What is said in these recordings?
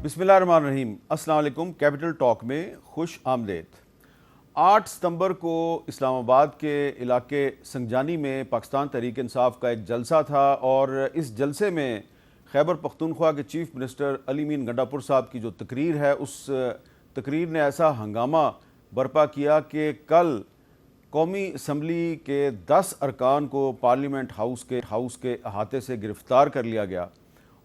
بسم اللہ الرحمن الرحیم۔ السلام علیکم۔ کیپٹل ٹاک میں خوش آمدید۔ 8 ستمبر کو اسلام آباد کے علاقے سنگجانی میں پاکستان تحریک انصاف کا ایک جلسہ تھا، اور اس جلسے میں خیبر پختونخوا کے چیف منسٹر علی مین گنڈاپور صاحب کی جو تقریر ہے، اس تقریر نے ایسا ہنگامہ برپا کیا کہ کل قومی اسمبلی کے 10 ارکان کو پارلیمنٹ ہاؤس کے احاطے سے گرفتار کر لیا گیا،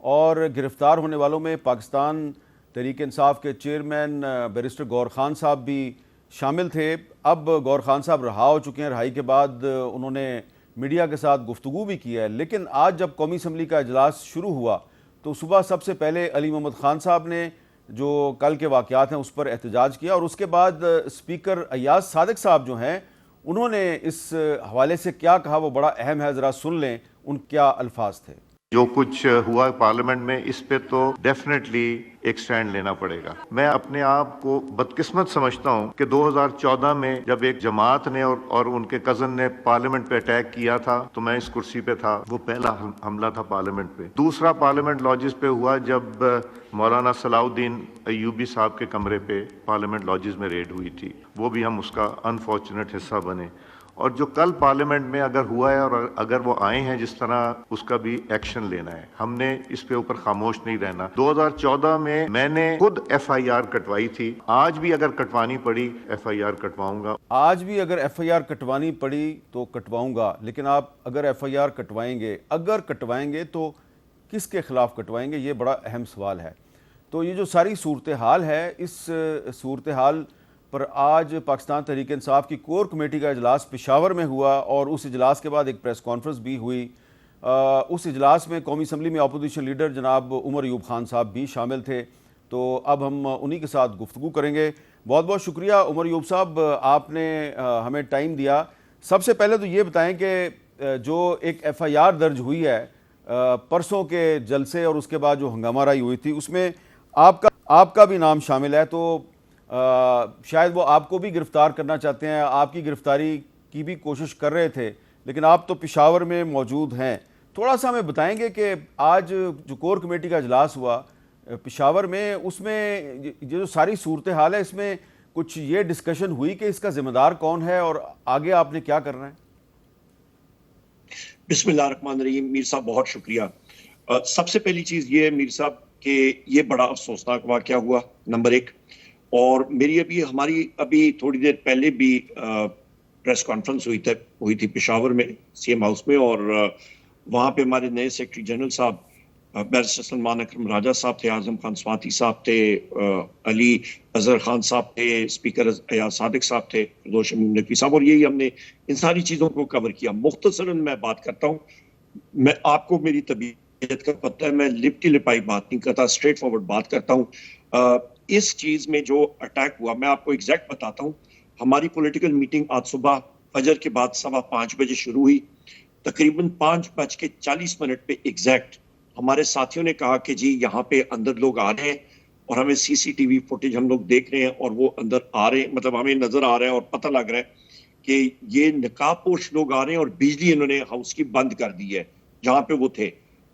اور گرفتار ہونے والوں میں پاکستان تحریک انصاف کے چیئرمین بیرسٹر گور خان صاحب بھی شامل تھے۔ اب گور خان صاحب رہا ہو چکے ہیں، رہائی کے بعد انہوں نے میڈیا کے ساتھ گفتگو بھی کی ہے، لیکن آج جب قومی اسمبلی کا اجلاس شروع ہوا تو صبح سب سے پہلے علی محمد خان صاحب نے جو کل کے واقعات ہیں اس پر احتجاج کیا، اور اس کے بعد اسپیکر ایاز صادق صاحب جو ہیں انہوں نے اس حوالے سے کیا کہا، وہ بڑا اہم ہے، ذرا سن لیں ان کیا الفاظ تھے۔ جو کچھ ہوا پارلیمنٹ میں، اس پہ تو ڈیفینیٹلی ایک سٹینڈ لینا پڑے گا۔ میں اپنے آپ کو بدقسمت سمجھتا ہوں کہ 2014 میں جب ایک جماعت نے اور ان کے کزن نے پارلیمنٹ پہ اٹیک کیا تھا تو میں اس کرسی پہ تھا، وہ پہلا حملہ تھا پارلیمنٹ پہ۔ دوسرا پارلیمنٹ لاجز پہ ہوا جب مولانا صلاح الدین ایوبی صاحب کے کمرے پہ پارلیمنٹ لاجز میں ریڈ ہوئی تھی، وہ بھی ہم اس کا انفارچونیٹ حصہ بنے۔ اور جو کل پارلیمنٹ میں اگر ہوا ہے اور اگر وہ آئے ہیں جس طرح، اس کا بھی ایکشن لینا ہے، ہم نے اس پہ اوپر خاموش نہیں رہنا۔ 2014 میں نے خود ایف آئی آر کٹوائی تھی، آج بھی اگر کٹوانی پڑی ایف آئی آر کٹواؤں گا۔ آج بھی اگر ایف آئی آر کٹوانی پڑی تو کٹواؤں گا، لیکن آپ اگر ایف آئی آر کٹوائیں گے تو کس کے خلاف کٹوائیں گے، یہ بڑا اہم سوال ہے۔ تو یہ جو ساری صورتحال ہے، اس صورتحال پر آج پاکستان تحریک انصاف کی کور کمیٹی کا اجلاس پشاور میں ہوا، اور اس اجلاس کے بعد ایک پریس کانفرنس بھی ہوئی۔ اس اجلاس میں قومی اسمبلی میں اپوزیشن لیڈر جناب عمر ایوب خان صاحب بھی شامل تھے، تو اب ہم انہی کے ساتھ گفتگو کریں گے۔ بہت بہت شکریہ عمر ایوب صاحب، آپ نے ہمیں ٹائم دیا۔ سب سے پہلے تو یہ بتائیں کہ جو ایک ایف آئی آر درج ہوئی ہے پرسوں کے جلسے اور اس کے بعد جو ہنگامہ رائی ہوئی تھی، اس میں آپ کا بھی نام شامل ہے، تو شاید وہ آپ کو بھی گرفتار کرنا چاہتے ہیں، آپ کی گرفتاری کی بھی کوشش کر رہے تھے، لیکن آپ تو پشاور میں موجود ہیں۔ تھوڑا سا ہمیں بتائیں گے کہ آج جو کور کمیٹی کا اجلاس ہوا پشاور میں، اس میں یہ جو ساری صورتحال ہے، اس میں کچھ یہ ڈسکشن ہوئی کہ اس کا ذمہ دار کون ہے اور آگے آپ نے کیا کرنا ہے؟ بسم اللہ الرحمن الرحیم۔ میر صاحب بہت شکریہ۔ سب سے پہلی چیز یہ ہے میر صاحب کہ یہ بڑا افسوسناک واقعہ ہوا، نمبر 1۔ اور ہماری ابھی تھوڑی دیر پہلے بھی پریس کانفرنس ہوئی تھی پشاور میں سی ایم ہاؤس میں، اور وہاں پہ ہمارے نئے سیکرٹری جنرل صاحب بیرسٹر سلمان اکرم راجہ صاحب تھے، اعظم خان سواتی صاحب تھے، علی اظہر خان صاحب تھے، اسپیکر ایاز صادق صاحب تھے، فردوس شمیم نقوی صاحب، اور یہی ہم نے ان ساری چیزوں کو کور کیا۔ مختصراً میں بات کرتا ہوں، میں آپ کو میری طبیعت کا پتہ ہے، میں لپٹی لپائی بات نہیں کرتا، اسٹریٹ فارورڈ بات کرتا ہوں۔ اس چیز میں جو اٹیک ہوا، میں آپ کو ایگزیکٹ بتاتا ہوں۔ ہماری پولیٹیکل میٹنگ آج صبح فجر کے بعد 5:15 بجے شروع ہوئی۔ تقریباً 5:40 پہ ایگزیکٹ ہمارے ساتھیوں نے کہا کہ جی یہاں پہ اندر لوگ آ رہے ہیں، اور ہمیں سی سی ٹی وی فوٹیج ہم لوگ دیکھ رہے ہیں، اور وہ اندر آ رہے ہیں، مطلب ہمیں نظر آ رہا ہے اور پتہ لگ رہا ہے کہ یہ نقاب پوش لوگ آ رہے ہیں، اور بجلی انہوں نے ہاؤس کی بند کر دی ہے جہاں پہ وہ تھے۔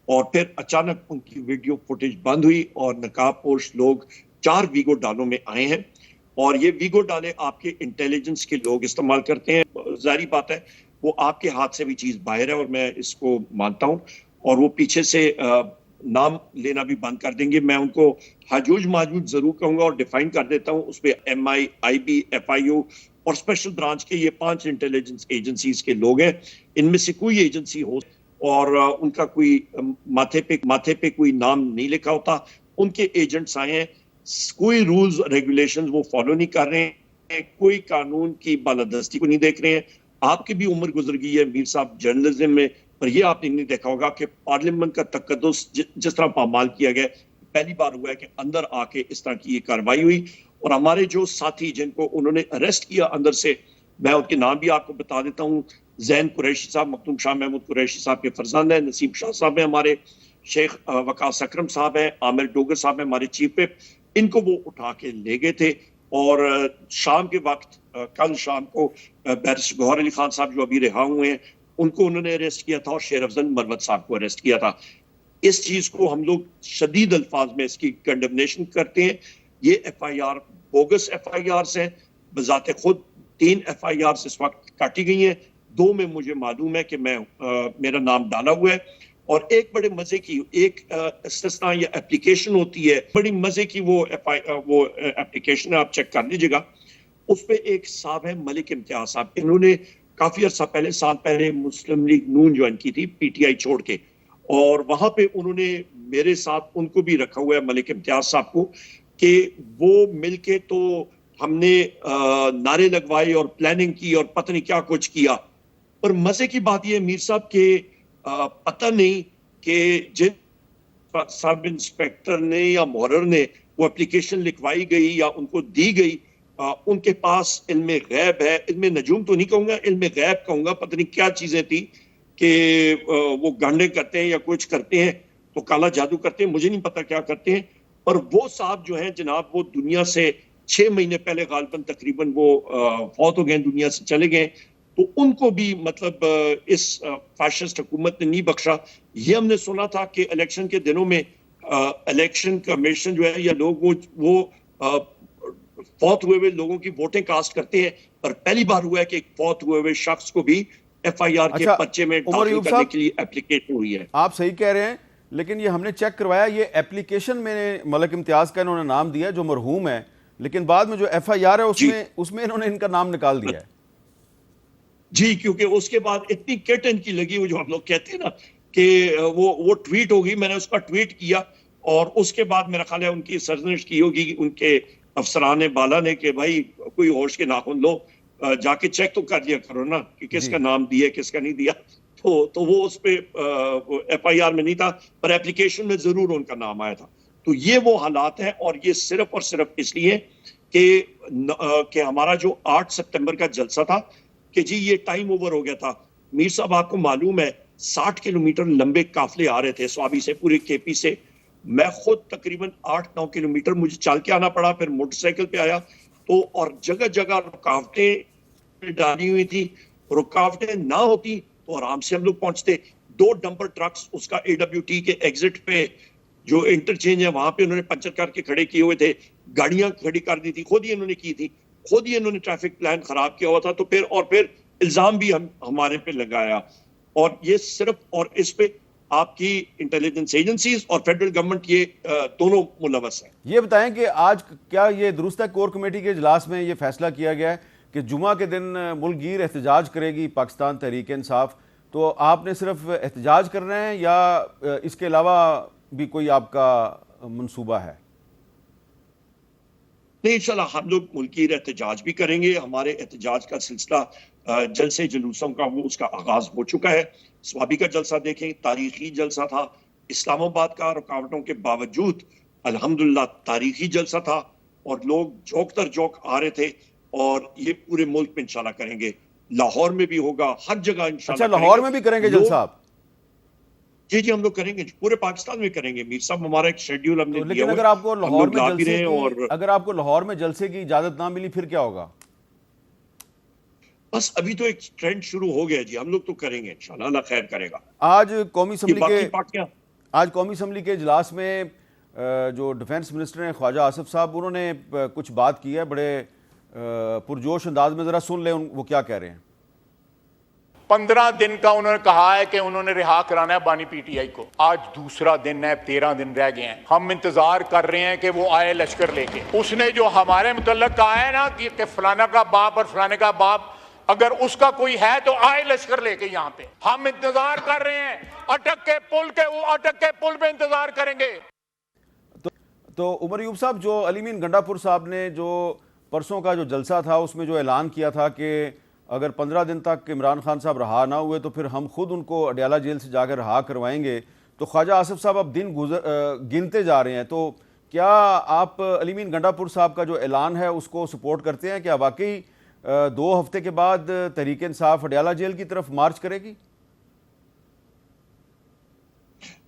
اور پھر اچانک ان کی ویڈیو فوٹیج بند ہوئی، اور نقاب پوش لوگ 4 ویگو ڈالوں میں آئے ہیں، اور یہ ویگو ڈالے آپ کے انٹیلیجنس کے لوگ استعمال کرتے ہیں۔ ظاہری بات ہے وہ آپ کے ہاتھ سے بھی چیز باہر ہے، اور میں اس کو مانتا ہوں، اور وہ پیچھے سے نام لینا بھی بند کر دیں گے۔ میں ان کو حجوج ماجوج ضرور کہوں گا اور ڈیفائن کر دیتا ہوں، اس پہ M I, I B, F I O اور اسپیشل برانچ کے یہ 5 انٹیلیجنس ایجنسیز کے لوگ ہیں۔ ان میں سے کوئی ایجنسی ہو اور ان کا کوئی ماتھے پہ کوئی نام نہیں لکھا ہوتا، ان کے ایجنٹس آئے ہیں، کوئی رولز ریگولیشنز وہ فالو نہیں کر رہے ہیں، کوئی قانون کی بالادستی کو نہیں دیکھ رہے ہیں۔ آپ کی بھی عمر گزر گئی ہے میر صاحب جرنلزم میں، پر یہ آپ نے نہیں دیکھا ہوگا کہ پارلیمنٹ کا تقدس جس طرح پامال کیا گیا، پہلی بار ہوا ہے کہ اندر آ کے اس طرح کی یہ کارروائی ہوئی۔ اور ہمارے جو ساتھی جن کو انہوں نے اریسٹ کیا اندر سے، میں ان کے نام بھی آپ کو بتا دیتا ہوں۔ زین قریشی صاحب، مختوم شاہ محمود قریشی صاحب کے فرزند ہیں، نسیم شاہ صاحب ہیں ہمارے، شیخ وقاص اکرم صاحب ہیں، عامر ڈوگر صاحب ہیں ہمارے چیف وپ، ان کو وہ اٹھا کے لے گئے تھے۔ اور شام کے وقت، کل شام کو بیرسٹر گوہر علی خان صاحب جو ابھی رہا ہوئے ہیں، ان کو انہوں نے اریسٹ کیا تھا، اور شیر افضل مروت صاحب کو اریسٹ کیا تھا۔ اس چیز کو ہم لوگ شدید الفاظ میں اس کی کنڈمنیشن کرتے ہیں. یہ F I R bogus F I Rs ہیں. بذات خود 3 ایف آئی آرز اس وقت کاٹی گئی ہیں, 2 میں مجھے معلوم ہے کہ میرا نام ڈالا ہوا ہے. اور ایک بڑے مزے کی ایک استثناء یا اپلیکیشن ہوتی ہے, بڑی مزے کی وہ اپلیکیشن ہے, آپ چیک کر لیجیے گا. اس پہ ایک صاحب ہے ملک امتیاز صاحب, انہوں نے کافی عرصہ پہلے, سال پہلے مسلم لیگ نون جوائن کی تھی پی ٹی آئی چھوڑ کے, اور وہاں پہ انہوں نے میرے ساتھ ان کو بھی رکھا ہوا ہے ملک امتیاز صاحب کو, کہ وہ مل کے تو ہم نے نعرے لگوائے اور پلاننگ کی اور پتہ نہیں کیا کچھ کیا. پر مزے کی بات یہ ہے میر صاحب کہ پتہ نہیں کہ جن سب انسپیکٹر نے یا محرر نے وہ اپلیکیشن لکھوائی گئی یا ان کو دی گئی, ان کے پاس علم غیب ہے, علم نجوم تو نہیں کہوں گا, علم غیب کہوں گا. پتہ نہیں کیا چیزیں تھی کہ وہ گانڈے کرتے ہیں یا کچھ کرتے ہیں, تو کالا جادو کرتے ہیں, مجھے نہیں پتا کیا کرتے ہیں. پر وہ صاحب جو ہیں جناب, وہ دنیا سے 6 مہینے پہلے غالباً تقریباً وہ فوت ہو گئے, دنیا سے چلے گئے. تو ان کو بھی مطلب اس فاشسٹ حکومت نے نہیں بخشا. یہ ہم نے سنا تھا کہ الیکشن کے دنوں میں الیکشن کمیشن جو ہے یا لوگ وہ فوت ہوئے لوگوں کی ووٹیں کاسٹ کرتے ہیں, پر پہلی بار ہوا ہے کہ ایک فوت ہوئے شخص کو بھی ایف آئی آر کے پرچے میں داخل کرنے کے لیے اپلیکیشن ہوئی ہے. آپ صحیح کہہ رہے ہیں, لیکن یہ ہم نے چیک کروایا, یہ اپلیکیشن میں ملک امتیاز کا انہوں نے نام دیا جو مرحوم ہے, لیکن بعد میں جو ایف آئی آر ہے اس میں انہوں نے ان کا نام نکال دیا ہے. جی, کیونکہ اس کے بعد اتنی کٹ ان کی لگی, وہ جو ہم لوگ کہتے ہیں نا کہ وہ ٹویٹ ہوگی, میں نے اس کا ٹویٹ کیا, اور اس کے بعد میرا خیال ہے ان کی سرزنش کی ہوگی ان کے افسران بالا نے کہ بھائی کوئی ہوش کے ناخن لو, جا کے چیک تو کر لیا کرو نا کہ کس کا نام دیا کس کا نہیں دیا. تو وہ اس پہ ایف آئی آر میں نہیں تھا, پر اپلیکیشن میں ضرور ان کا نام آیا تھا. تو یہ وہ حالات ہیں, اور یہ صرف اور صرف اس لیے کہ ہمارا جو 8 سپتمبر کا جلسہ تھا کہ جی یہ ٹائم اوور ہو گیا تھا. میر صاحب آپ کو معلوم ہے 60 کلومیٹر لمبے قافلے آ رہے تھے سوابی سے, پورے کے پی سے. میں خود تقریباً 8-9 کلومیٹر مجھے چل کے آنا پڑا, پھر موٹر سائیکل پہ آیا. تو اور جگہ جگہ رکاوٹیں ڈالی ہوئی تھی, رکاوٹیں نہ ہوتی تو آرام سے ہم لوگ پہنچتے. 2 ڈمپر ٹرکس اس کا اے ڈبلیو ٹی کے ایگزٹ پہ جو انٹرچینج ہے وہاں پہ انہوں نے پنچر کر کے کھڑے کیے ہوئے تھے, گاڑیاں کھڑی کر دی تھی, خود ہی انہوں نے کی تھی, خود ہی انہوں نے ٹریفک پلان خراب کیا ہوا تھا. تو پھر الزام بھی ہمارے پہ لگایا, اور یہ صرف اور اس پہ آپ کی انٹیلیجنس ایجنسیز اور فیڈرل گورنمنٹ یہ دونوں ملوث ہیں. یہ بتائیں کہ آج کیا یہ درست ہے کور کمیٹی کے اجلاس میں یہ فیصلہ کیا گیا ہے کہ جمعہ کے دن ملک گیر احتجاج کرے گی پاکستان تحریک انصاف, تو آپ نے صرف احتجاج کرنا ہے یا اس کے علاوہ بھی کوئی آپ کا منصوبہ ہے؟ نہیں, انشاءاللہ ہم لوگ ملکی احتجاج بھی کریں گے. ہمارے احتجاج کا سلسلہ جلسے جلوسوں کا اس کا آغاز ہو چکا ہے. سوابی کا جلسہ دیکھیں, تاریخی جلسہ تھا. اسلام آباد کا رکاوٹوں کے باوجود الحمدللہ تاریخی جلسہ تھا, اور لوگ جھوک در جھوک آ رہے تھے, اور یہ پورے ملک میں انشاءاللہ کریں گے. لاہور میں بھی ہوگا, ہر جگہ انشاءاللہ. اچھا, لاہور میں بھی کریں گے جلسہ آپ؟ جی ہم لوگ کریں گے, پورے پاکستان میں کریں گے. میر صاحب ہمارا ایک شیڈیول ہم نے دیا. لیکن اگر آپ کو لاہور میں جلسے کی اجازت نہ ملی پھر کیا ہوگا؟ بس ابھی تو ایک ٹرینڈ شروع ہو گیا جی, ہم لوگ تو کریں گے انشاءاللہ, اللہ خیر کرے گا. آج قومی اسمبلی کے اجلاس میں جو ڈیفنس منسٹر ہیں خواجہ آصف صاحب, انہوں نے کچھ بات کی ہے بڑے پرجوش انداز میں, ذرا سن لیں وہ کیا کہہ رہے ہیں. 15 دن کا انہوں نے کہا ہے کہ انہوں نے رہا کرانا ہے بانی پی ٹی آئی کو. آج دوسرا دن ہے, 13 دن رہ گئے ہیں. ہم انتظار کر رہے ہیں کہ وہ آئے لشکر لے کے. اس نے جو ہمارے متعلق کہا ہے نا کہ فلانا کا باپ اور فلانے کا باپ, اگر اس کا کوئی ہے تو آئے لشکر لے کے یہاں پہ. ہم انتظار کر رہے ہیں, اٹک کے پل پہ انتظار کریں گے. تو عمر ایوب صاحب, جو علی مین گنڈا پور صاحب نے جو پرسوں کا جو جلسہ تھا اس میں جو اعلان کیا تھا کہ اگر 15 دن تک عمران خان صاحب رہا نہ ہوئے تو پھر ہم خود ان کو اڈیالہ جیل سے جا کر رہا کروائیں گے, تو خواجہ آصف صاحب اب دن گنتے جا رہے ہیں, تو کیا آپ علی مین گنڈا پور صاحب کا جو اعلان ہے اس کو سپورٹ کرتے ہیں؟ کیا واقعی 2 ہفتے کے بعد تحریک انصاف اڈیالہ جیل کی طرف مارچ کرے گی؟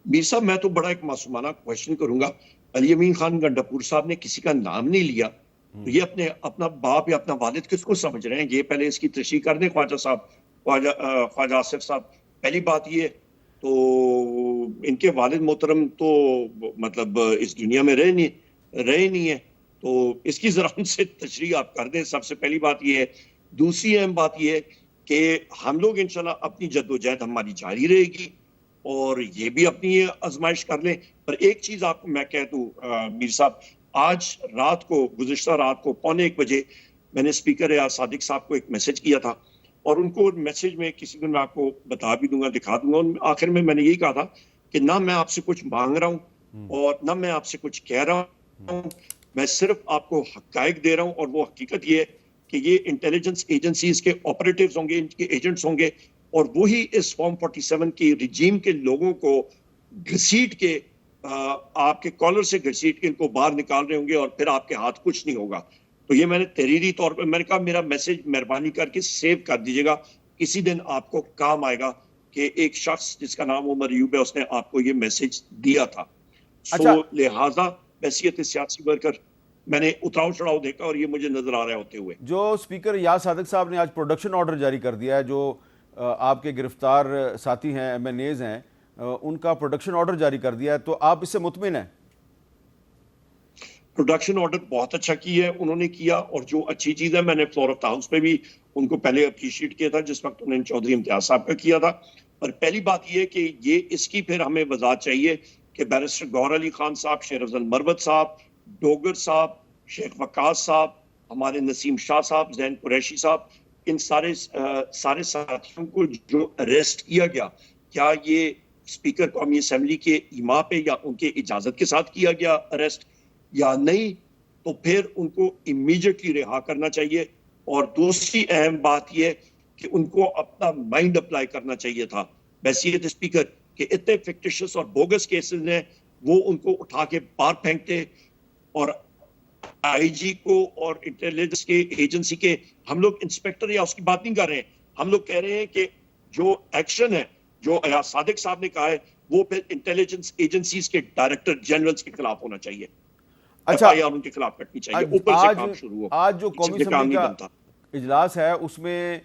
میر صاحب میں تو بڑا ایک معصومانہ کویشچن کروں گا. علی امین خان گنڈا پور صاحب نے کسی کا نام نہیں لیا, تو یہ اپنا باپ یا اپنا والد کس کو سمجھ رہے ہیں؟ یہ پہلے اس کی تشریح کر دیں خواجہ آصف صاحب. پہلی بات یہ تو ان کے والد محترم تو مطلب اس دنیا میں رہے نہیں ہیں، تو اس کی ذرا ان سے تشریح آپ کر دیں. سب سے پہلی بات یہ ہے. دوسری اہم بات یہ ہے کہ ہم لوگ انشاءاللہ اپنی جدوجہد ہماری جاری رہے گی اور یہ بھی اپنی آزمائش کر لیں. پر ایک چیز آپ کو میں کہہ دوں میر صاحب، آج گزشتہ رات کو 1:45 بجے میں نے اسپیکر ریاض صادق صاحب کو ایک میسج کیا تھا، اور ان کو میسج میں کسی دن میں آپ کو بتا بھی دوں گا، دکھا دوں گا. آخر میں نے یہی کہا تھا کہ نہ میں آپ سے کچھ مانگ رہا ہوں اور نہ میں آپ سے کچھ کہہ رہا ہوں، میں صرف آپ کو حقائق دے رہا ہوں. اور وہ حقیقت یہ ہے کہ یہ انٹیلیجنس ایجنسیز کے آپریٹیوز ہوں گے، ان کے ایجنٹس ہوں گے، اور وہی اس فارم 47 کی رجیم کے لوگوں کو گھسیٹ کے آپ کے کالر سے گھسیٹ کے ان کو باہر نکال رہے ہوں گے، اور پھر آپ کے ہاتھ کچھ نہیں ہوگا. تو یہ میں نے تحریری طور پہ میں نے کہا میرا میسج مہربانی کر کے سیو کر دیجیے گا، کسی دن آپ کو کام آئے گا کہ ایک شخص جس کا نام عمر ایوب ہے اس نے آپ کو یہ میسج دیا تھا. سو لہٰذا بحیثیت سیاسی ورکر میں نے اتراؤ چڑھاؤ دیکھا اور یہ مجھے نظر آ رہا ہوتے ہوئے. جو اسپیکر یاز صادق صاحب نے آج پروڈکشن آرڈر جاری کر دیا ہے، جو آپ کے گرفتار ساتھی ہیں ایم این ایز ہیں ان کا پروڈکشن آرڈر جاری کر دیا ہے، تو آپ اس سے مطمئن ہیں؟ پروڈکشن آرڈر بہت اچھا کی ہے انہوں نے کیا، اور جو اچھی چیز ہے میں نے فلور آف دا ہاؤس پہ بھی ان کو پہلے اپریشیٹ کیا تھا جس وقت انہوں نے چودھری امتیاز صاحب کا کیا تھا. اور پہلی بات یہ کہ یہ اس کی پھر ہمیں وضاحت چاہیے کہ بیرسٹر گوہر علی خان صاحب، شیر افضل مروت صاحب، ڈوگر صاحب، شیخ وقاص صاحب، ہمارے نسیم شاہ صاحب، زین قریشی صاحب، ان سارے ساتھیوں کو جو اریسٹ کیا گیا، کیا یہ اسپیکر قومی اسمبلی کے ایما پہ یا ان کے اجازت کے ساتھ کیا گیا اریسٹ یا نہیں؟ تو پھر ان کو امیڈیٹلی رہا کرنا چاہیے. اور دوسری اہم بات یہ کہ ان کو اپنا مائنڈ اپلائی کرنا چاہیے تھا بحیثیت اسپیکر کہ اتنے فکٹیشس اور بوگس کیسز ہیں وہ ان کو اٹھا کے باہر پھینکتے. اور آئی جی کو اور انٹیلیجنس کے ایجنسی کے ہم لوگ انسپیکٹر یا اس کی بات نہیں کر رہے ہیں، ہم لوگ کہہ رہے ہیں کہ جو ایکشن ہے جو ایاز صادق صاحب نے کہا ہے وہ پھر انٹیلیجنس ایجنسیز کے ڈائریکٹر جنرلز کے خلاف ہونا چاہیے. اچھا، ان کے خلاف کرنی چاہیے. اوپر سے کام شروع ہو. آج جو قومی اسمبلی کا اجلاس ہے اس میں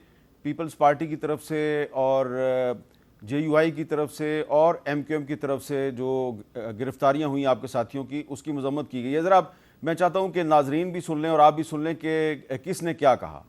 پیپلز پارٹی کی طرف سے اور جے یو آئی کی طرف سے اور ایم کیو ایم کی طرف سے جو گرفتاریاں ہوئیں آپ کے ساتھیوں کی، اس کی مذمت کی گئی ہے. ذرا میں چاہتا ہوں کہ ناظرین بھی سن لیں اور آپ بھی سن لیں کہ کس نے کیا کہا.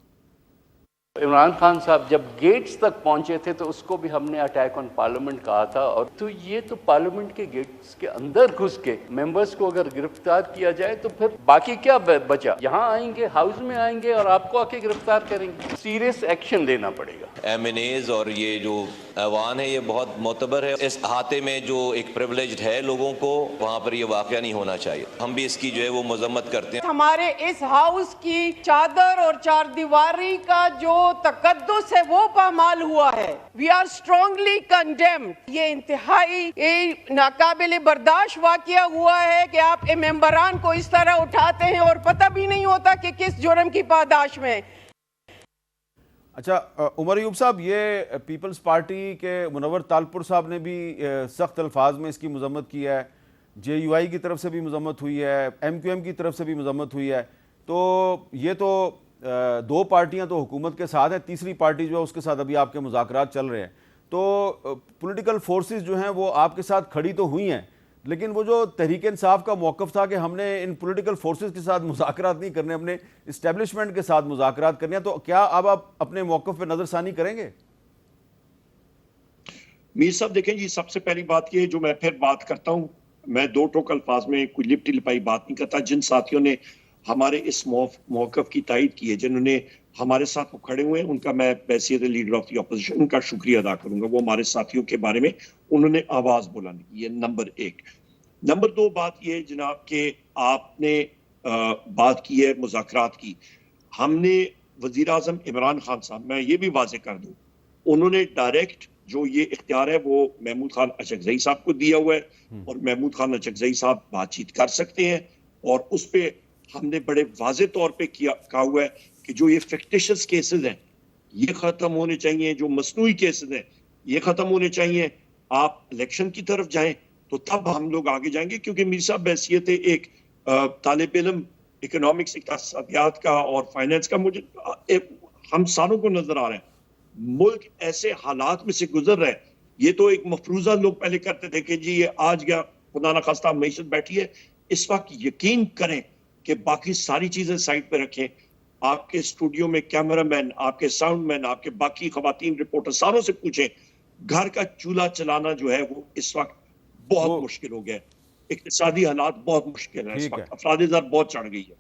عمران خان صاحب جب گیٹس تک پہنچے تھے تو اس کو بھی ہم نے اٹیک آن پارلیمنٹ کہا تھا، اور تو یہ تو پارلیمنٹ کے گیٹس کے اندر گھس کے ممبرز کو اگر گرفتار کیا جائے تو پھر باقی کیا بچا؟ یہاں آئیں گے، ہاؤس میں آئیں گے اور آپ کو آ کے گرفتار کریں گے. سیریس ایکشن لینا پڑے گا. ایم این ایز اور یہ جو ایوان ہے یہ بہت معتبر ہے. اس احاطے میں جو ایک پریولیجڈ ہے لوگوں کو، وہاں پر یہ واقعہ نہیں ہونا چاہیے. ہم بھی اس کی جو ہے وہ مذمت کرتے ہیں. ہمارے اس ہاؤس کی چادر اور چار دیواری کا جو تقدس ہے وہ پامال ہوا ہے. We are strongly condemned. یہ انتہائی ناقابل برداشت واقعہ ہوا ہے کہ آپ ممبران کو اس طرح اٹھاتے ہیں اور پتہ بھی نہیں ہوتا کہ کس جرم کی پاداش میں. اچھا عمر ایوب صاحب، یہ پیپلز پارٹی کے منور تالپور صاحب نے بھی سخت الفاظ میں اس کی مذمت کی ہے، جے یو آئی کی طرف سے بھی مذمت ہوئی ہے، ایم کیو ایم کی طرف سے بھی مذمت ہوئی ہے. تو یہ تو دو پارٹیاں تو حکومت کے ساتھ ہیں، تیسری پارٹی جو ہے اس کے ساتھ ابھی آپ کے مذاکرات چل رہے ہیں. تو پولیٹیکل فورسز جو ہیں وہ آپ کے ساتھ کھڑی تو ہوئی ہیں، لیکن وہ جو تحریک انصاف کا موقف تھا کہ ہم نے ان پولیٹیکل فورسز کے ساتھ مذاکرات نہیں کرنے، اپنے اسٹیبلشمنٹ کے ساتھ مذاکرات کرنے ہیں، تو کیا اب آپ اپنے موقف پہ نظر ثانی کریں گے؟ میر صاحب دیکھیں جی، سب سے پہلی بات یہ جو میں پھر بات کرتا ہوں، میں دو ٹوک الفاظ میں کوئی لپٹی لپائی بات نہیں کرتا. جن ساتھیوں نے ہمارے اس موقف کی تائید کی ہے، جنہوں نے ہمارے ساتھ کھڑے ہوئے ہیں، ان کا میں بحیثیت لیڈر آف دی اپوزیشن ان کا شکریہ ادا کروں گا. وہ ہمارے ساتھیوں کے بارے میں انہوں نے آواز بلند کی ہے. نمبر ایک. نمبر دو بات یہ جناب کہ آپ نے بات کی ہے مذاکرات کی. ہم نے وزیر اعظم عمران خان صاحب، میں یہ بھی واضح کر دوں، انہوں نے ڈائریکٹ جو یہ اختیار ہے وہ محمود خان اچکزئی صاحب کو دیا ہوا ہے، اور محمود خان اچکزئی صاحب بات چیت کر سکتے ہیں. اور اس پہ ہم نے بڑے واضح طور پہ کہا ہوا ہے کہ جو یہ فکٹیشس کیسز ہیں یہ ختم ہونے چاہیے، جو مصنوعی کیسز ہیں یہ ختم ہونے چاہیے. آپ الیکشن کی طرف جائیں تو تب ہم لوگ آگے جائیں گے. کیونکہ میر صاحب بحیثیت ایک طالب علم اکنامکس، اقتصادیات کا اور فائنینس کا، مجھے ہم ساروں کو نظر آ رہے ہیں ملک ایسے حالات میں سے گزر رہا ہے. یہ تو ایک مفروضہ لوگ پہلے کرتے تھے کہ جی یہ آج گیا خدا نخواستہ معیشت بیٹھی ہے. اس وقت یقین کریں کہ باقی ساری چیزیں سائٹ پہ رکھیں. آپ کے اسٹوڈیو میں کیمرہ مین, آپ کے ساؤنڈ مین, آپ کے باقی خواتین رپورٹر ساروں سے پوچھیں, گھر کا چولہا چلانا جو ہے وہ اس وقت بہت مشکل ہو گیا ہے. اقتصادی حالات بہت مشکل ہیں اس وقت, افراد زر بہت چڑھ گئی ہے.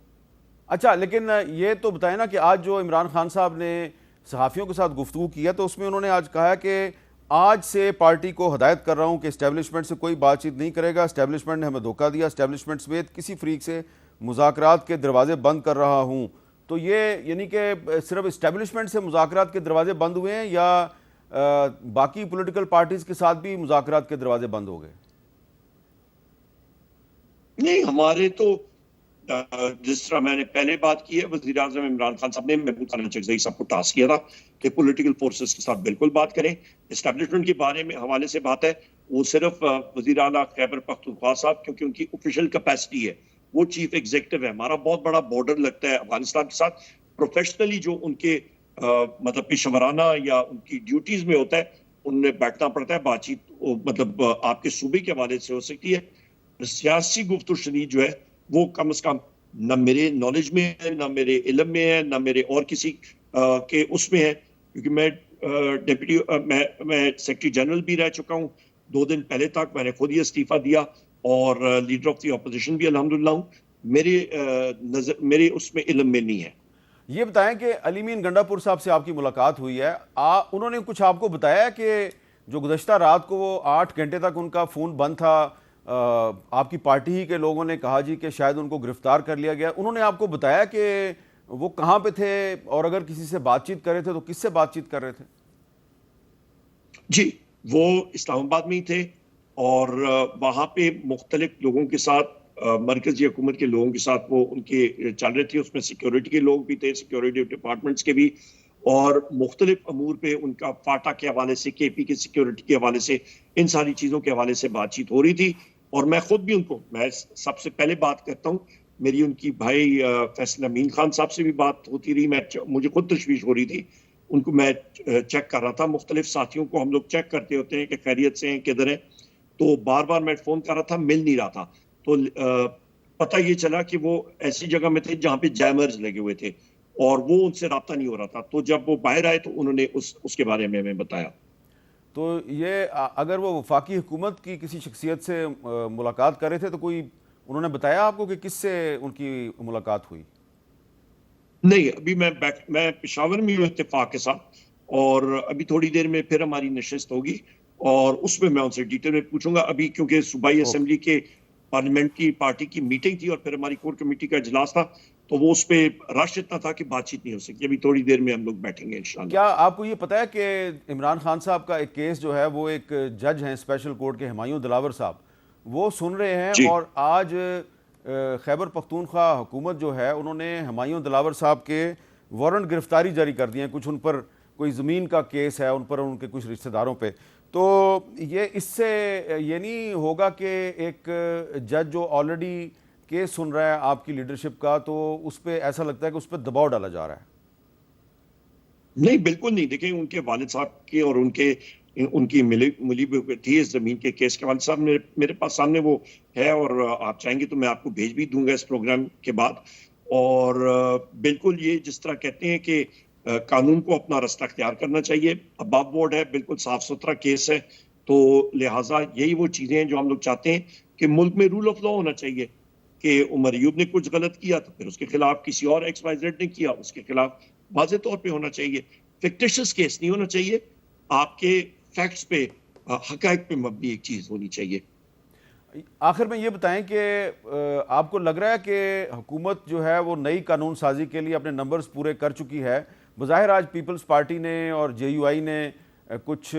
اچھا, لیکن یہ تو بتائیں نا کہ آج جو عمران خان صاحب نے صحافیوں کے ساتھ گفتگو کیا تو اس میں انہوں نے آج کہا کہ آج سے پارٹی کو ہدایت کر رہا ہوں کہ اسٹیبلشمنٹ سے کوئی بات چیت نہیں کرے گا, اسٹیبلشمنٹ نے ہمیں دھوکہ دیا, اسٹیبلشمنٹ سمیت کسی فریق سے مذاکرات کے دروازے بند کر رہا ہوں. تو یہ یعنی کہ صرف اسٹیبلشمنٹ سے مذاکرات کے دروازے بند ہوئے ہیں یا باقی پولیٹیکل پارٹیز کے ساتھ بھی مذاکرات کے دروازے بند ہو گئے؟ نہیں, ہمارے تو جس طرح میں نے پہلے بات کی ہے, وزیر اعظم عمران خان صاحب نے محمود خان چغزئی صاحب کو ٹاسک کیا تھا کہ پولیٹیکل فورسز کے ساتھ بالکل بات کریں. اسٹیبلشمنٹ کے بارے میں حوالے سے بات ہے, وہ صرف وزیر اعلیٰ خیبر پختونخوا صاحب, کیونکہ ان کی آفیشیل کیپیسٹی ہے, وہ چیف ایگزیکٹو ہے. ہمارا بہت بڑا بارڈر لگتا ہے افغانستان کے ساتھ. پروفیشنلی جو ان کے مطلب پیشہ ورانہ یا ان کی ڈیوٹیز میں ہوتا ہے, ان میں بیٹھنا پڑتا ہے. بات چیت مطلب آپ کے صوبے کے حوالے سے ہو سکتی ہے. سیاسی گفت و شنید جو ہے وہ کم از کم نہ میرے نالج میں ہے, نہ میرے علم میں ہے, نہ میرے اور کسی کے اس میں ہے, کیونکہ میں ڈپٹی میں سیکرٹری جنرل بھی رہ چکا ہوں. 2 دن پہلے تک میں نے خود ہی استعفیٰ دیا اور لیڈر آف دی اپوزیشن بھی الحمدللہ ہوں. میرے اس میں علم میں نہیں ہے. یہ بتائیں کہ علی مین گنڈا پور صاحب سے آپ کی ملاقات ہوئی ہے, انہوں نے کچھ آپ کو بتایا کہ جو گزشتہ رات کو وہ 8 گھنٹے تک ان کا فون بند تھا, آپ کی پارٹی ہی کے لوگوں نے کہا جی کہ شاید ان کو گرفتار کر لیا گیا, انہوں نے آپ کو بتایا کہ وہ کہاں پہ تھے اور اگر کسی سے بات چیت کر رہے تھے تو کس سے بات چیت کر رہے تھے؟ جی, وہ اسلام آباد میں ہی تھے اور وہاں پہ مختلف لوگوں کے ساتھ, مرکزی حکومت کے لوگوں کے ساتھ وہ ان کے چل رہے تھے. اس میں سیکیورٹی کے لوگ بھی تھے, سیکیورٹی ڈپارٹمنٹس کے بھی, اور مختلف امور پہ ان کا فاٹا کے حوالے سے, کے پی کے سیکیورٹی کے حوالے سے, ان ساری چیزوں کے حوالے سے بات چیت ہو رہی تھی. اور میں خود بھی ان کو, میں سب سے پہلے بات کرتا ہوں, میری ان کی بھائی فیصل امین خان صاحب سے بھی بات ہوتی رہی. مجھے خود تشویش ہو رہی تھی, ان کو میں چیک کر رہا تھا. مختلف ساتھیوں کو ہم لوگ چیک کرتے ہوتے ہیں کہ خیریت سے ہیں, کدھر ہیں, تو بار بار میں فون کر رہا تھا, مل نہیں رہا تھا. تو پتہ یہ چلا کہ وہ ایسی جگہ میں تھے جہاں پہ جیمرز لگے ہوئے تھے اور وہ ان سے رابطہ نہیں ہو رہا تھا. تو جب وہ باہر آئے تو انہوں نے اس کے بارے میں ہمیں بتایا. تو یہ اگر وہ وفاقی حکومت کی کسی شخصیت سے ملاقات کر رہے تھے تو کوئی انہوں نے بتایا آپ کو کہ کس سے ان کی ملاقات ہوئی؟ نہیں, ابھی میں پشاور میں ہوں اتفاق کے ساتھ, اور ابھی تھوڑی دیر میں پھر ہماری نشست ہوگی اور اس میں ان سے ڈیٹیل میں پوچھوں گا. ابھی کیونکہ صوبائی اسمبلی کے پارلیمنٹ کی پارٹی کی میٹنگ تھی اور پھر ہماری کور کمیٹی کا اجلاس تھا, تو وہ اس پہ رش اتنا تھا کہ بات چیت نہیں ہو سکتی. ابھی تھوڑی دیر میں ہم لوگ بیٹھیں گے انشاءاللہ. کیا آپ کو یہ پتہ ہے کہ عمران خان صاحب کا ایک کیس جو ہے وہ ایک جج ہیں اسپیشل کورٹ کے, ہمایوں دلاور صاحب, وہ سن رہے ہیں جی. اور آج خیبر پختونخوا حکومت جو ہے انہوں نے ہمایوں دلاور صاحب کے وارنٹ گرفتاری جاری کر دیے ہیں. کچھ ان پر کوئی زمین کا کیس ہے, ان پر ان کے کچھ رشتہ داروں پہ. تو یہ اس سے یہ نہیں ہوگا کہ ایک جج جو آلریڈی کیس سن رہا ہے آپ کی لیڈرشپ کا, تو اس پہ ایسا لگتا ہے کہ اس پہ دباؤ ڈالا جا رہا ہے؟ نہیں, بالکل نہیں. دیکھیں, ان کے والد صاحب کی اور ان کی ملی تھی اس زمین کے کیس کے. والد صاحب میرے پاس سامنے وہ ہے, اور آپ چاہیں گے تو میں آپ کو بھیج بھی دوں گا اس پروگرام کے بعد. اور بالکل یہ جس طرح کہتے ہیں کہ قانون کو اپنا رستہ اختیار کرنا چاہیے. اباب بورڈ ہے, بالکل صاف ستھرا کیس ہے, تو لہٰذا یہی وہ چیزیں ہیں جو ہم لوگ چاہتے ہیں کہ ملک میں رول آف لا ہونا چاہیے. کہ عمر ایوب نے کچھ غلط کیا تو پھر اس کے خلاف کسی اور ایکس وائی زیڈ نے کیا, اس کے خلاف واضح طور پہ ہونا چاہیے. فکٹیشس کیس نہیں ہونا چاہیے, آپ کے فیکٹس پہ, حقائق پہ مبنی ایک چیز ہونی چاہیے. آخر میں یہ بتائیں کہ آپ کو لگ رہا ہے کہ حکومت جو ہے وہ نئی قانون سازی کے لیے اپنے نمبرز پورے کر چکی ہے؟ بظاہر آج پیپلز پارٹی نے اور جے یو آئی نے کچھ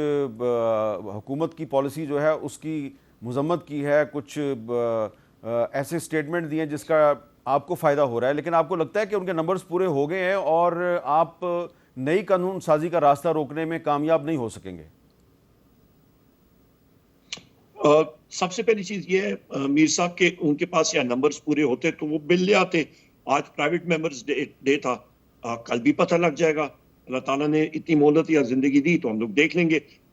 حکومت کی پالیسی جو ہے اس کی مذمت کی ہے, کچھ ایسے سٹیٹمنٹ دیے جس کا آپ کو فائدہ ہو رہا ہے, لیکن آپ کو لگتا ہے کہ ان کے نمبرز پورے ہو گئے ہیں اور آپ نئی قانون سازی کا راستہ روکنے میں کامیاب نہیں ہو سکیں گے؟ سب سے پہلی چیز یہ ہے میر صاحب کے ان کے پاس یا نمبرز پورے ہوتے تو وہ بل لے آتے. آج پرائیویٹ ممبرز ڈے تھا, کل بھی پتہ لگ جائے گا. اللہ تعالیٰ نے اتنی مہلت یا زندگی دی تو ہم لوگ دیکھ لیں گے.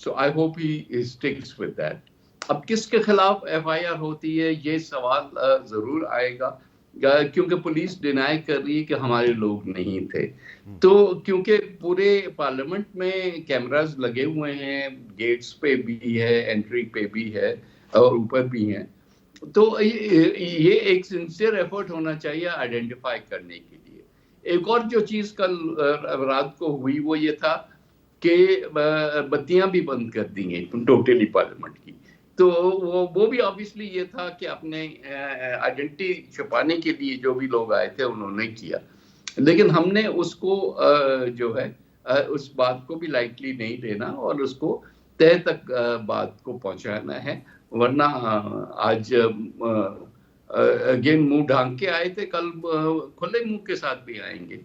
So I hope he sticks with that. اب کس کے خلاف ایف آئی آر ہوتی ہے یہ سوال ضرور آئے گا کیونکہ پولیس ڈینائی کر رہی ہے کہ ہمارے لوگ نہیں تھے. تو کیونکہ پورے پارلیمنٹ میں کیمراز لگے ہوئے ہیں, گیٹس پہ بھی ہے, انٹری پہ بھی ہے اور اوپر بھی ہیں, تو یہ ایک سنسیئر ایفرٹ ہونا چاہیے آئیڈینٹیفائی کرنے کے لیے. ایک اور جو چیز کل رات کو ہوئی وہ یہ تھا کہ بتیاں بھی بند کر دی گئی ٹوٹلی پارلیمنٹ کی. تو وہ بھی آبویسلی یہ تھا کہ اپنے آئیڈینٹی چھپانے کے لیے جو بھی لوگ آئے تھے انہوں نے کیا, لیکن ہم نے اس کو جو ہے اس بات کو بھی لائٹلی نہیں لینا اور اس کو تہ تک بات کو پہنچانا ہے. ورنہ آج اگین منہ ڈھانک کے آئے تھے, کل کھلے منہ کے ساتھ بھی آئیں گے,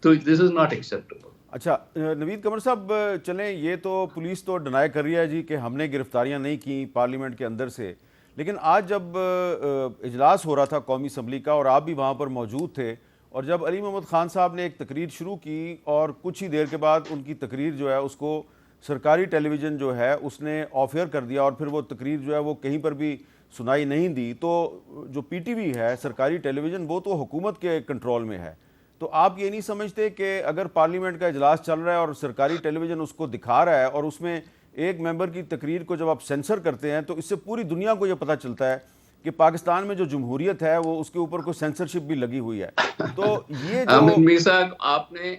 تو دس از ناٹ ایکسیپٹیبل. اچھا نوید قمر صاحب, چلیں یہ تو پولیس تو ڈینائی کر رہی ہے جی کہ ہم نے گرفتاریاں نہیں کی پارلیمنٹ کے اندر سے, لیکن آج جب اجلاس ہو رہا تھا قومی اسمبلی کا اور آپ بھی وہاں پر موجود تھے, اور جب علی محمد خان صاحب نے ایک تقریر شروع کی اور کچھ ہی دیر کے بعد ان کی تقریر جو ہے اس کو سرکاری ٹیلی ویژن جو ہے اس نے آف ایئر کر دیا اور پھر وہ تقریر جو ہے وہ کہیں پر بھی سنائی نہیں دی, تو جو پی ٹی وی ہے سرکاری ٹیلی ویژن وہ تو حکومت کے کنٹرول میں ہے, تو آپ یہ نہیں سمجھتے کہ اگر پارلیمنٹ کا اجلاس چل رہا ہے اور سرکاری ٹیلی ویژن اس کو دکھا رہا ہے اور اس میں ایک ممبر کی تقریر کو جب آپ سینسر کرتے ہیں تو اس سے پوری دنیا کو یہ پتہ چلتا ہے کہ پاکستان میں جو جمہوریت ہے وہ اس کے اوپر کوئی سینسرشپ بھی لگی ہوئی ہے. تو یہ جو میر صاحب آپ نے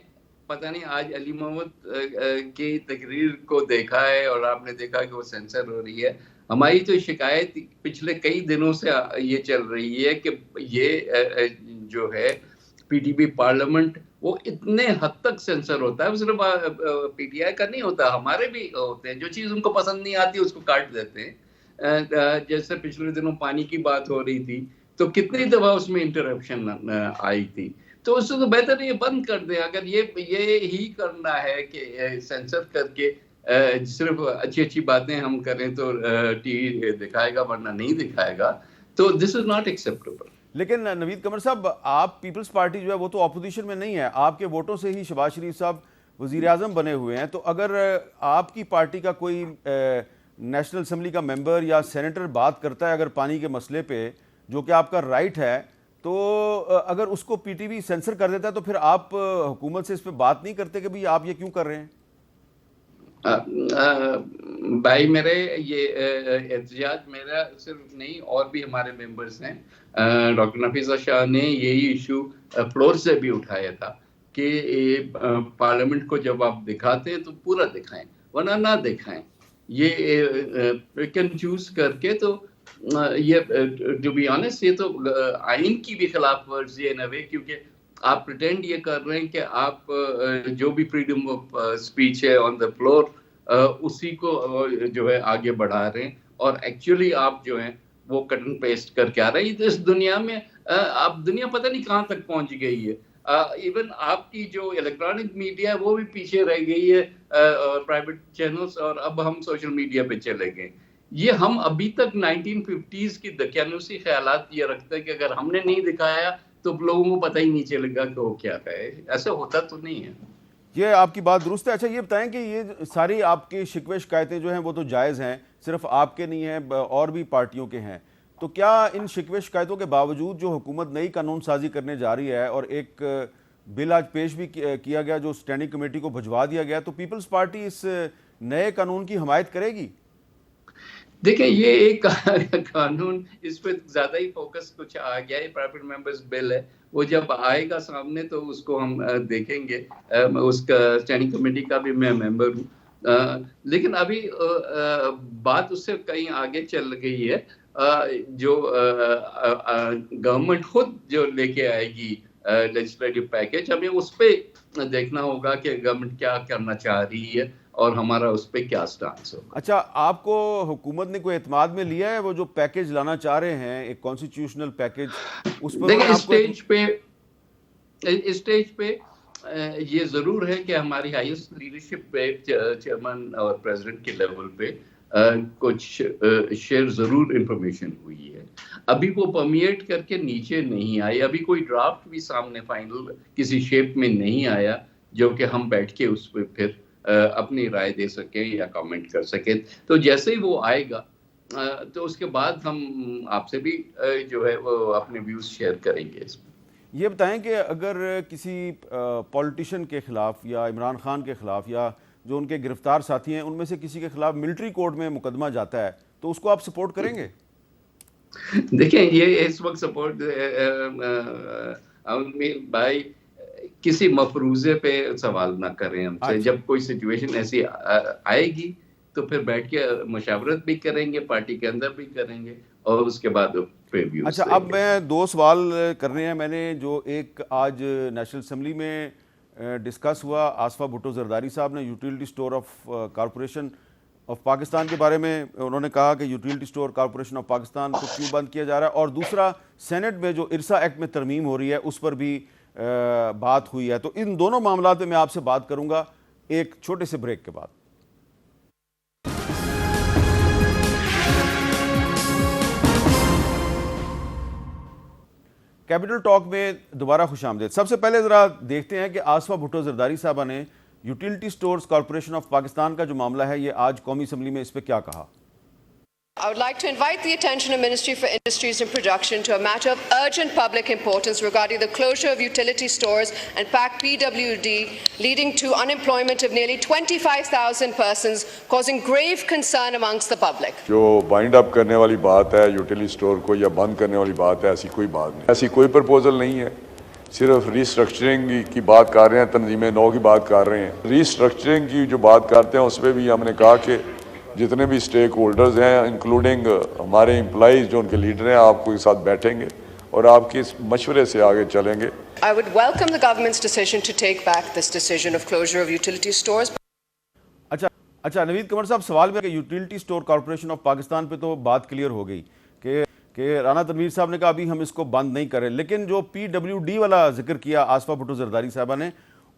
پتہ نہیں آج علی محمد کی تقریر کو دیکھا ہے اور آپ نے دیکھا کہ وہ سینسر ہو رہی ہے. ہماری تو شکایت پچھلے کئی دنوں سے یہ چل رہی ہے کہ یہ جو ہے پی ٹی پی پارلیمنٹ وہ اتنے حد تک سینسر ہوتا ہے, صرف پی ٹی آئی کا نہیں ہوتا, ہمارے بھی ہوتے ہیں, جو چیز ان کو پسند نہیں آتی اس کو کاٹ دیتے ہیں. جیسے پچھلے دنوں پانی کی بات ہو رہی تھی تو کتنی دفعہ اس میں انٹرپشن آئی تھی, تو اس سے تو بہتر یہ بند کر دیں. اگر یہ ہی کرنا ہے کہ سینسر کر کے صرف اچھی اچھی باتیں ہم کریں تو ٹی وی دکھائے گا ورنہ نہیں دکھائے گا, تو دس از ناٹ ایکسیپٹیبل. لیکن نوید قمر صاحب آپ پیپلز پارٹی جو ہے وہ تو اپوزیشن میں نہیں ہے, آپ کے ووٹوں سے ہی شہباز شریف صاحب وزیر اعظم بنے ہوئے ہیں, تو اگر آپ کی پارٹی کا کوئی نیشنل اسمبلی کا ممبر یا سینیٹر بات کرتا ہے اگر پانی کے مسئلے پہ, جو کہ آپ کا رائٹ ہے, تو اگر اس کو پی ٹی وی سینسر کر دیتا ہے تو پھر آپ حکومت سے اس پہ بات نہیں کرتے کہ بھئی آپ یہ کیوں کر رہے ہیں؟ بھائی میرے یہ احتجاج میرا صرف نہیں اور بھی ہمارے ممبرز ہیں. ڈاکٹر نفیسہ شاہ نے یہی ایشو فلور سے بھی اٹھایا تھا کہ پارلیمنٹ کو جب آپ دکھاتے ہیں تو پورا دکھائیں ورنہ نہ دکھائیں. یہ پک اینڈ چوز کر کے تو یہ ٹو بی آنیسٹ یہ تو آئین کی بھی خلاف ورزی ہے ان اے وے, کیونکہ آپ پریٹینڈ یہ کر رہے ہیں کہ آپ جو بھی فریڈم آف اسپیچ ہے آن دا فلور اسی کو جو ہے آگے بڑھا رہے ہیں, اور ایکچولی آپ جو ہیں وہ کٹ اینڈ پیسٹ کر کے آ رہے ہیں. اس دنیا میں اب دنیا پتہ نہیں کہاں تک پہنچ گئی ہے. ایون آپ کی جو الیکٹرانک میڈیا ہے وہ بھی پیچھے رہ گئی ہے, پرائیویٹ چینلز, اور اب ہم سوشل میڈیا پہ چلے گئے. یہ ہم ابھی تک 1950s کی دقیانوسی خیالات یہ رکھتے ہیں کہ اگر ہم نے نہیں دکھایا تو لوگوں کو پتہ ہی نہیں چلے گا کہ وہ کیا ہے. ایسا ہوتا تو نہیں ہے. یہ آپ کی بات درست ہے. اچھا یہ بتائیں کہ یہ ساری آپ کی شکوے شکایتیں جو ہیں وہ تو جائز ہیں, صرف آپ کے نہیں ہیں اور بھی پارٹیوں کے ہیں, تو کیا ان شکوے شکایتوں کے باوجود جو حکومت نئی قانون سازی کرنے جا رہی ہے اور ایک بل آج پیش بھی کیا گیا جو اسٹینڈنگ کمیٹی کو بھجوا دیا گیا, تو پیپلز پارٹی اس نئے قانون کی حمایت کرے گی؟ دیکھیں یہ ایک قانون اس پہ زیادہ ہی فوکس کچھ آ گیا ہے. پرائیویٹ ممبرز بل ہے, وہ جب آئے گا سامنے تو اس کو ہم دیکھیں گے. اس کا اسٹینڈنگ کمیٹی کا بھی میں ممبر ہوں, لیکن ابھی بات اس سے کہیں آگے چل گئی ہے. جو گورنمنٹ خود جو لے کے آئے گی لیجسلیٹو پیکج, ہمیں اس پہ دیکھنا ہوگا کہ گورنمنٹ کیا کرنا چاہ رہی ہے اور ہمارا اس پہ کیا سٹانس ہوگا. اچھا آپ کو حکومت نے کوئی اعتماد میں لیا ہے وہ جو پیکج لانا چاہ رہے ہیں, ایک کانسٹیٹیوشنل پیکج, اس پر دیکھیں اسٹیج پہ یہ ضرور ہے کہ ہماری ہائیسٹ لیڈرشپ پہ چیئرمین اور پریزیڈنٹ کے لیول پہ کچھ شیئر ضرور انفارمیشن ہوئی ہے. ابھی وہ پرمیٹ کر کے نیچے نہیں آئی, ابھی کوئی ڈرافٹ بھی سامنے فائنل کسی شیپ میں نہیں آیا جو کہ ہم بیٹھ کے اس پہ پھر اپنی رائے دے سکیں یا کامنٹ کر سکیں. تو جیسے ہی وہ آئے گا تو اس کے بعد ہم آپ سے بھی جو ہے وہ اپنے ویوز شیئر کریں گے. اس میں یہ بتائیں کہ اگر کسی پولیٹیشین کے خلاف یا عمران خان کے خلاف یا جو ان کے گرفتار ساتھی ہیں ان میں سے کسی کے خلاف ملٹری کورٹ میں مقدمہ جاتا ہے تو اس کو آپ سپورٹ کریں گے؟ دیکھیں یہ اس وقت سپورٹ بھائی کسی مفروضے پہ سوال نہ کریں ہم سے. جب کوئی سچویشن ایسی آئے گی تو پھر بیٹھ کے مشاورت بھی کریں گے, پارٹی کے اندر بھی کریں گے, اور اس کے بعد پریویوز. اچھا, اب میں 2 سوال کرنے ہیں. میں نے جو ایک آج نیشنل اسمبلی میں ڈسکس ہوا, آصفہ بھٹو زرداری صاحب نے utility store of corporation of Pakistan کے بارے میں انہوں نے کہا کہ utility store corporation of Pakistan کو کیوں بند کیا جا رہا ہے, اور دوسرا سینٹ میں جو ارسا ایکٹ میں ترمیم ہو رہی ہے اس پر بھی بات ہوئی ہے. تو ان دونوں معاملات میں آپ سے بات کروں گا ایک چھوٹے سے بریک کے بعد. کیپٹل ٹاک میں دوبارہ خوش آمدید. سب سے پہلے ذرا دیکھتے ہیں کہ آصفہ بھٹو زرداری صاحبہ نے utility stores corporation of Pakistan کا جو معاملہ ہے یہ آج قومی اسمبلی میں اس پہ کیا کہا. I would like to invite the attention of Ministry for Industries and Production to a matter of urgent public importance regarding the closure of utility stores and PAC PWD, leading to unemployment of nearly 25,000 persons, causing grave concern amongst the public. جو bind اپ کرنے والی بات ہے utility store کو یا بند کرنے والی بات ہے, ایسی کوئی بات نہیں, ایسی کوئی پرپوزل نہیں ہے. صرف ریسٹرکچرنگ کی بات کر رہے ہیں, تنظیم نو کی بات کر رہے ہیں. ریسٹرکچرنگ کی جو بات کرتے ہیں اس پہ بھی ہم نے کہا کہ جتنے بھی اسٹیک ہولڈرز ہیں انکلوڈنگ ہمارے امپلائیز جو ان کے لیڈر ہیں, آپ کو ساتھ بیٹھیں گے اور آپ کے مشورے سے آگے چلیں گے. I would welcome the government's decision to take back this decision of closure of utility stores. اچھا نوید قمر صاحب, سوال میں کہ utility store corporation of Pakistan پہ تو بات کلیئر ہو گئی کہ رانا تنویر صاحب نے کہا ابھی ہم اس کو بند نہیں کریں, لیکن جو PWD والا ذکر کیا آصفہ بھٹو زرداری صاحبہ نے,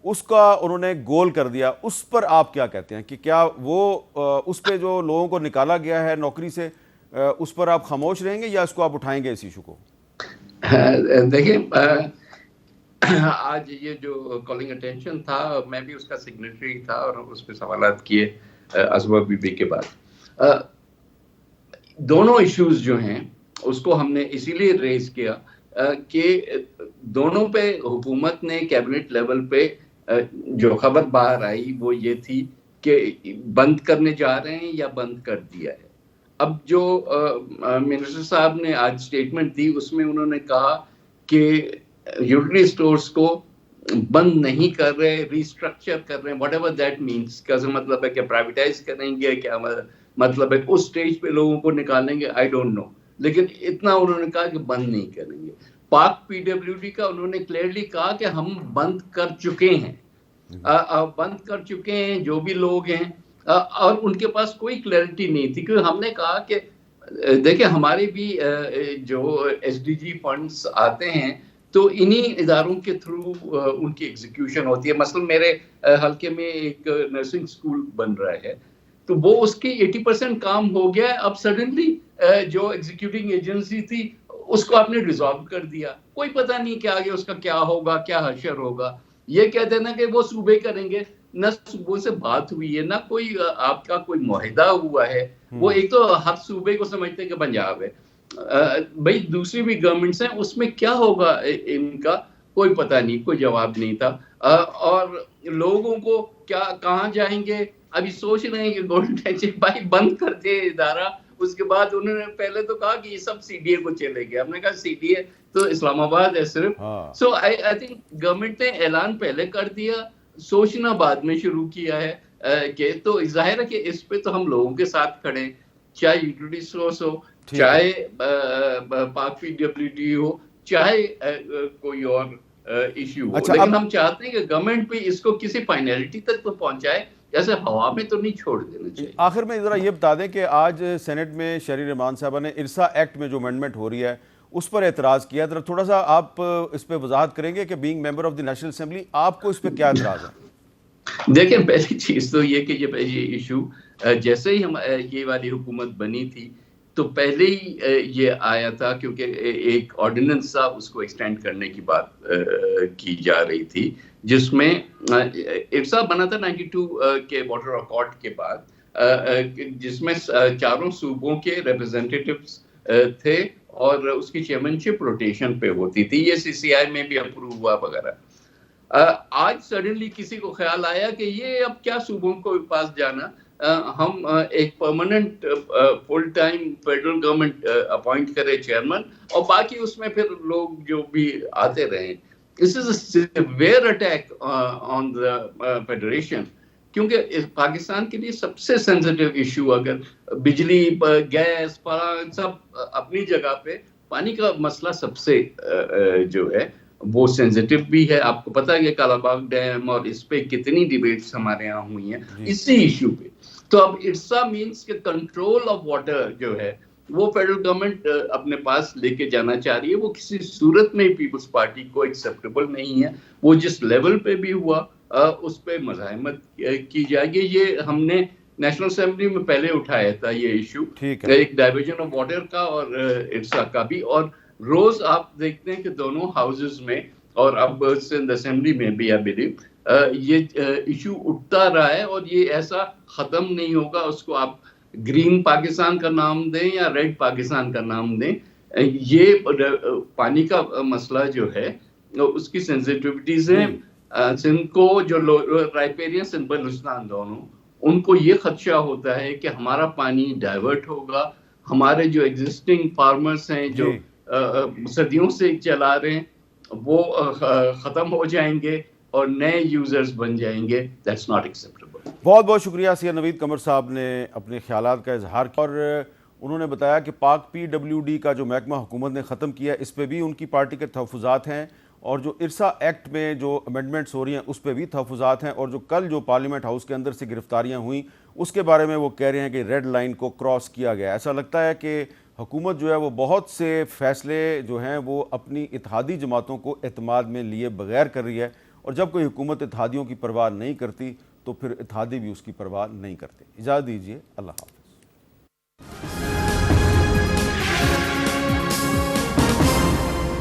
اس کا انہوں نے گول کر دیا, اس پر آپ کیا کہتے ہیں کہ کیا وہ اس پہ جو لوگوں کو نکالا گیا ہے نوکری سے اس پر آپ خاموش رہیں گے یا اس کو آپ اٹھائیں گے اس ایشو کو؟ دیکھیں آج یہ جو کالنگ اٹینشن تھا, میں بھی اس کا سگنیٹری تھا اور اس پہ سوالات کیے ازوا بی بی کے بعد. دونوں ایشوز جو ہیں اس کو ہم نے اسی لیے ریز کیا کہ دونوں پہ حکومت نے کیبنٹ لیول پہ جو خبر باہر آئی وہ یہ تھی کہ بند کرنے جا رہے ہیں یا بند کر دیا ہے. اب جو منسٹر صاحب نے آج اسٹیٹمنٹ دی اس میں انہوں نے کہا کہ یوٹیلٹی اسٹورز کو بند نہیں کر رہے, ریسٹرکچر کر رہے ہیں, واٹ ایور دیٹ مینس. کیا مطلب ہے کہ پرائیویٹائز کریں گے, کیا مطلب ہے اس سٹیج پہ لوگوں کو نکالیں گے, آئی ڈونٹ نو, لیکن اتنا انہوں نے کہا کہ بند نہیں کریں گے. پاک PWD کا انہوں نے کلیئرلی کہا کہ ہم بند کر چکے ہیں, بند کر چکے ہیں جو بھی لوگ ہیں, اور ان کے پاس کوئی کلیئرٹی نہیں تھی. کیونکہ ہم نے کہا کہ دیکھیں ہمارے بھی جو SDG فنڈز آتے ہیں تو انہی اداروں کے تھرو ان کی ایگزیکیوشن ہوتی ہے. مثلا میرے حلقے میں ایک نرسنگ اسکول بن رہا ہے تو وہ اس کی 80% کام ہو گیا ہے. اب سڈنلی جو ایگزیکیوٹنگ ایجنسی تھی اس کو آپ نے ڈیزالو کر دیا, کوئی پتہ نہیں کہ آگے اس کا کیا ہوگا, کیا حشر ہوگا. یہ کہتے ہیں نا کہ وہ صوبے کریں گے, نہ صوبوں سے بات ہوئی ہے, نہ کوئی آپ کا کوئی معاہدہ ہوا ہے. وہ ایک تو ہر صوبے کو سمجھتے ہیں کہ پنجاب ہے, بھائی دوسری بھی گورنمنٹس ہیں اس میں کیا ہوگا ان کا کوئی پتہ نہیں, کوئی جواب نہیں تھا. اور لوگوں کو کیا کہاں جائیں گے ابھی سوچ رہے ہیں کہ گولڈن ٹیچر بھائی بند کر دے ادارہ. اس کے بعد انہوں نے پہلے تو کہا کہ یہ سب CDA کو چلے گیا. ہم نے کہا CDA تو اسلام آباد ہے صرف. سو آئی تھنک گورنمنٹ نے اعلان پہلے کر دیا, سوچنا بعد میں شروع کیا ہے کہ تو ظاہر ہے کہ اس پہ تو ہم لوگوں کے ساتھ کھڑے, چاہے یوٹیلٹی سورس ہو, چاہے پاک PWD ہو, چاہے کوئی اور ایشو ہو. لیکن ہم چاہتے ہیں کہ گورنمنٹ بھی اس کو کسی فائنلٹی تک تو پہنچائے, ایسے ہوا میں تو نہیں چھوڑ دینا چاہیے. آخر میں ذرا یہ بتا دیں کہ آج سینٹ میں شہری رحمان صاحبہ نے ارسا ایکٹ میں جو امینڈمنٹ ہو رہی ہے اس پر اعتراض کیا. ذرا تھوڑا سا آپ اس پہ وضاحت کریں گے کہ being member of the national assembly آپ کو اس پہ کیا اعتراض ہے؟ دیکھیں پہلی چیز تو یہ کہ یہ ایشو جیسے ہی یہ والی حکومت بنی تھی تو پہلے ہی یہ آیا تھا کیونکہ ایک آرڈیننس تھا اس کو ایکسٹینڈ کرنے کی بات کی جا رہی تھی جس میں ارسا بنا تھا 92 کے واٹر اکارڈ کے بعد جس میں چاروں صوبوں کے ریپرزینٹیٹیوز تھے اور اس کی چیئرمین شپ روٹیشن پہ ہوتی تھی. یہ CCI میں بھی اپروو ہوا وغیرہ. آج سڈنلی کسی کو خیال آیا کہ یہ اب کیا صوبوں کو پاس جانا, ہم ایک permanent full time federal government appoint کرے چیئرمین اور باقی اس میں پھر لوگ جو بھی آتے رہیں. This is a severe attack on the federation کیونکہ پاکستان کے لیے سب سے سینسٹیو ایشو اگر بجلی گیس سب اپنی جگہ پہ, پانی کا مسئلہ سب سے جو ہے وہ سینسٹیو بھی ہے. آپ کو پتا ہے کہ کالا باغ ڈیم اور اس پہ کتنی ڈیبیٹس ہمارے یہاں ہوئی ہیں اسی ایشو پہ. تو اب ارسا مینس کہ کنٹرول آف واٹر جو ہے وہ فیڈرل گورنمنٹ اپنے پاس لے کے جانا چاہ رہی ہے. وہ کسی صورت میں پیپلز پارٹی کو ایکسیپٹیبل نہیں ہے. وہ جس لیول پہ بھی ہوا اس پہ مزاحمت کی جائے گی. یہ ہم نے نیشنل اسمبلی میں پہلے اٹھایا تھا یہ ایشو, ایک ڈائیورژن آف واٹر کا اور ارسا کا بھی, اور روز آپ دیکھتے ہیں کہ دونوں ہاؤسز میں اور اب سندھ اسمبلی میں بھی آئی بلیو یہ ایشو اٹھتا رہا ہے اور یہ ایسا ختم نہیں ہوگا. اس کو آپ گرین پاکستان کا نام دیں یا ریڈ پاکستان کا نام دیں, یہ پانی کا مسئلہ جو ہے اس کی سینسٹیوٹیز ہیں. سندھ کو جو رائپیرین سندھ بلوچستان دونوں, ان کو یہ خدشہ ہوتا ہے کہ ہمارا پانی ڈائیورٹ ہوگا, ہمارے جو ایگزسٹنگ فارمرز ہیں جو صدیوں سے چلا رہے ہیں وہ ختم ہو جائیں گے اور نئے یوزرز بن جائیں گے. That's not acceptable. بہت بہت شکریہ سید نوید قمر صاحب نے اپنے خیالات کا اظہار کیا, اور انہوں نے بتایا کہ پاک PWD کا جو محکمہ حکومت نے ختم کیا اس پہ بھی ان کی پارٹی کے تحفظات ہیں, اور جو ارسا ایکٹ میں جو امینڈمنٹس ہو رہی ہیں اس پہ بھی تحفظات ہیں, اور جو کل جو پارلیمنٹ ہاؤس کے اندر سے گرفتاریاں ہوئیں اس کے بارے میں وہ کہہ رہے ہیں کہ ریڈ لائن کو کراس کیا گیا. ایسا لگتا ہے کہ حکومت جو ہے وہ بہت سے فیصلے جو ہیں وہ اپنی اتحادی جماعتوں کو اعتماد میں لیے بغیر کر رہی ہے, اور جب کوئی حکومت اتحادیوں کی پرواہ نہیں کرتی تو پھر اتحادی بھی اس کی پرواہ نہیں کرتے. اجازت دیجیے, اللہ حافظ.